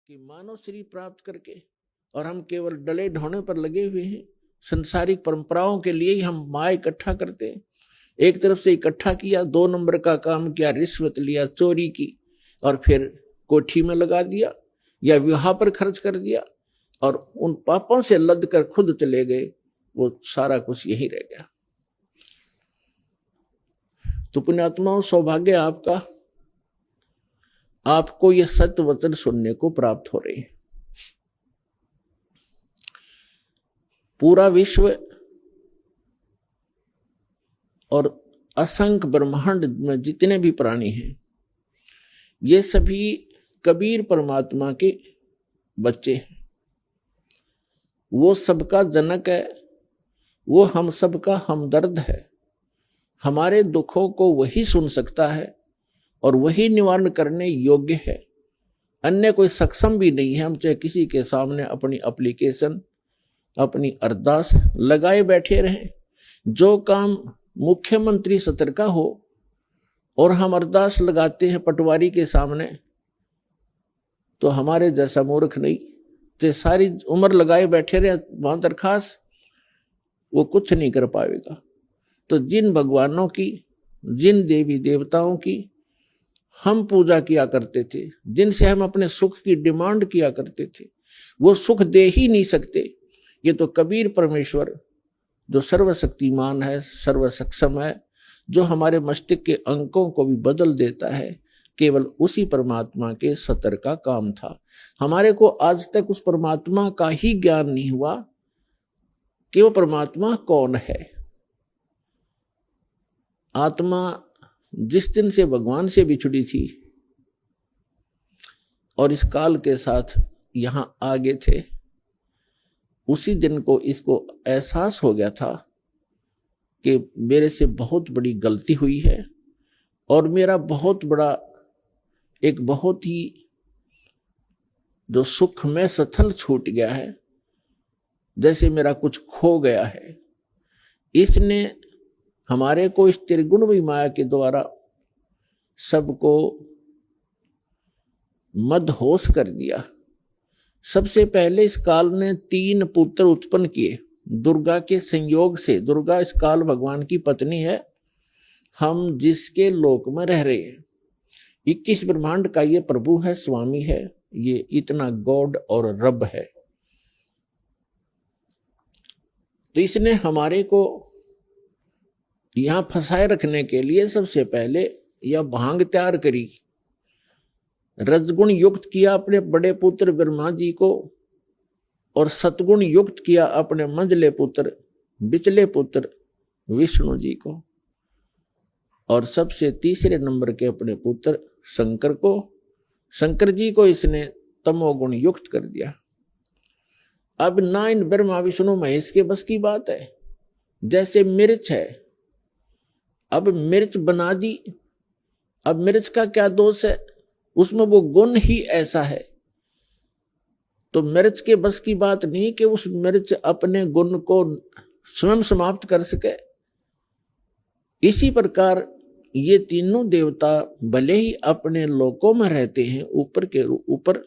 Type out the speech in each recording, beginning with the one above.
कि मानव शरीर प्राप्त करके और हम केवल डले ढोने पर लगे हुए हैं। संसारिक परंपराओं के लिए ही हम माया इकट्ठा करते हैं। एक तरफ से इकट्ठा किया, 2 नंबर का काम किया, रिश्वत लिया, चोरी की और फिर कोठी में लगा दिया या विवाह पर खर्च कर दिया और उन पापों से लद कर खुद चले गए। वो सारा कुछ यही रह गया। तो पुण्यात्माओं, सौभाग्य आपका, आपको ये सत्य वचन सुनने को प्राप्त हो रहे हैं। पूरा विश्व और असंख्य ब्रह्मांड में जितने भी प्राणी हैं, ये सभी कबीर परमात्मा के बच्चे हैं। वो सबका जनक है, वो हम सबका हमदर्द है। हमारे दुखों को वही सुन सकता है और वही निवारण करने योग्य है। अन्य कोई सक्षम भी नहीं है। हम चाहे किसी के सामने अपनी एप्लीकेशन, अपनी अरदास लगाए बैठे रहें, जो काम मुख्यमंत्री स्तर का हो और हम अरदास लगाते हैं पटवारी के सामने, तो हमारे जैसा मूर्ख नहीं, तो सारी उम्र लगाए बैठे रहे वहां दरखास्त, वो कुछ नहीं कर पाएगा। तो जिन भगवानों की, जिन देवी देवताओं की हम पूजा किया करते थे, जिनसे हम अपने सुख की डिमांड किया करते थे, वो सुख दे ही नहीं सकते। ये तो कबीर परमेश्वर जो सर्वशक्तिमान है, सर्व सक्षम है, जो हमारे मस्तिष्क के अंकों को भी बदल देता है, केवल उसी परमात्मा के सतर का काम था। हमारे को आज तक उस परमात्मा का ही ज्ञान नहीं हुआ कि वो परमात्मा कौन है। आत्मा जिस दिन से भगवान से बिछड़ी थी और इस काल के साथ यहां आगे थे, उसी दिन को इसको एहसास हो गया था कि मेरे से बहुत बड़ी गलती हुई है और मेरा बहुत बड़ा, एक बहुत ही जो सुख में सथल छूट गया है, जैसे मेरा कुछ खो गया है। इसने हमारे को इस त्रिगुण माया के द्वारा सबको मदहोश कर दिया। सबसे पहले इस काल ने 3 पुत्र उत्पन्न किए दुर्गा के संयोग से। दुर्गा इस काल भगवान की पत्नी है, हम जिसके लोक में रह रहे हैं। 21 ब्रह्मांड का ये प्रभु है, स्वामी है, ये इतना गॉड और रब है। तो इसने हमारे को यहां फंसाए रखने के लिए सबसे पहले यह भांग तैयार करी, रजगुण युक्त किया अपने बड़े पुत्र ब्रह्मा जी को और सतगुण युक्त किया अपने मंझले पुत्र, बिचले पुत्र विष्णु जी को, और सबसे तीसरे नंबर के अपने पुत्र शंकर को, शंकर जी को इसने तमोगुण युक्त कर दिया। अब ना इन ब्रह्मा विष्णु महेश के बस की बात है। जैसे मिर्च है, अब मिर्च बना दी, अब मिर्च का क्या दोष है, उसमें वो गुण ही ऐसा है। तो मिर्च के बस की बात नहीं कि उस मिर्च अपने गुण को स्वयं समाप्त कर सके। इसी प्रकार ये तीनों देवता भले ही अपने लोकों में रहते हैं, ऊपर के ऊपर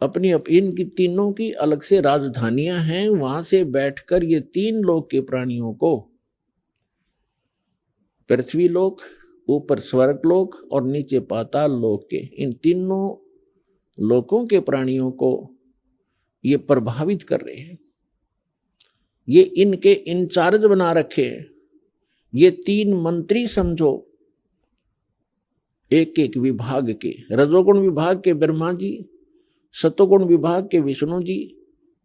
अपनी इनकी तीनों की अलग से राजधानियां हैं, वहां से बैठकर ये 3 लोक के प्राणियों को, पृथ्वी लोक, ऊपर स्वर्ग लोक और नीचे पाताल लोक के, इन तीनों लोकों के प्राणियों को ये प्रभावित कर रहे हैं। ये इनके इंचार्ज बना रखे हैं। ये 3 मंत्री समझो, एक एक विभाग के, रजोगुण विभाग के ब्रह्मा जी, सतोगुण विभाग के विष्णु जी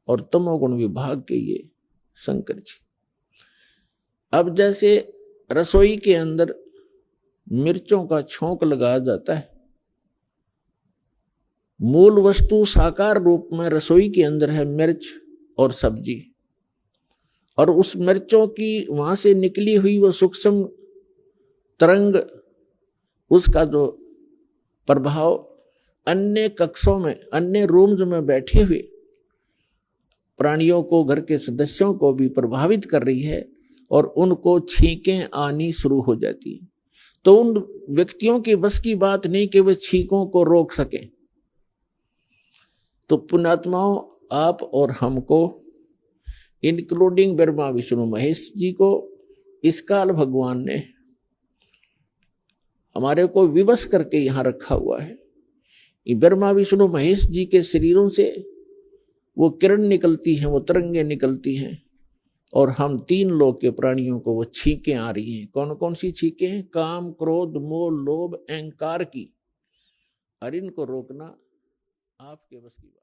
और तमोगुण विभाग के ये शंकर जी। अब जैसे रसोई के अंदर मिर्चों का छोंक लगाया जाता है, मूल वस्तु साकार रूप में रसोई के अंदर है मिर्च और सब्जी, और उस मिर्चों की वहां से निकली हुई वो सूक्ष्म तरंग, उसका जो प्रभाव अन्य कक्षों में, अन्य रूम्स में बैठे हुए प्राणियों को, घर के सदस्यों को भी प्रभावित कर रही है और उनको छींकें आनी शुरू हो जाती है। तो उन व्यक्तियों की बस की बात नहीं कि वे छींकों को रोक सकें। तो पुण्यात्माओं, आप और हमको, इंक्लूडिंग ब्रह्मा विष्णु महेश जी को, इस काल भगवान ने हमारे को विवश करके यहां रखा हुआ है। ब्रह्मा विष्णु महेश जी के शरीरों से वो किरण निकलती हैं, वो तरंगे निकलती हैं, और हम तीन लोक के प्राणियों को वो छींकें आ रही हैं। कौन कौन सी छींकें हैं? काम, क्रोध, मोह, लोभ, अहंकार की। और इनको रोकना आपके बस की बात।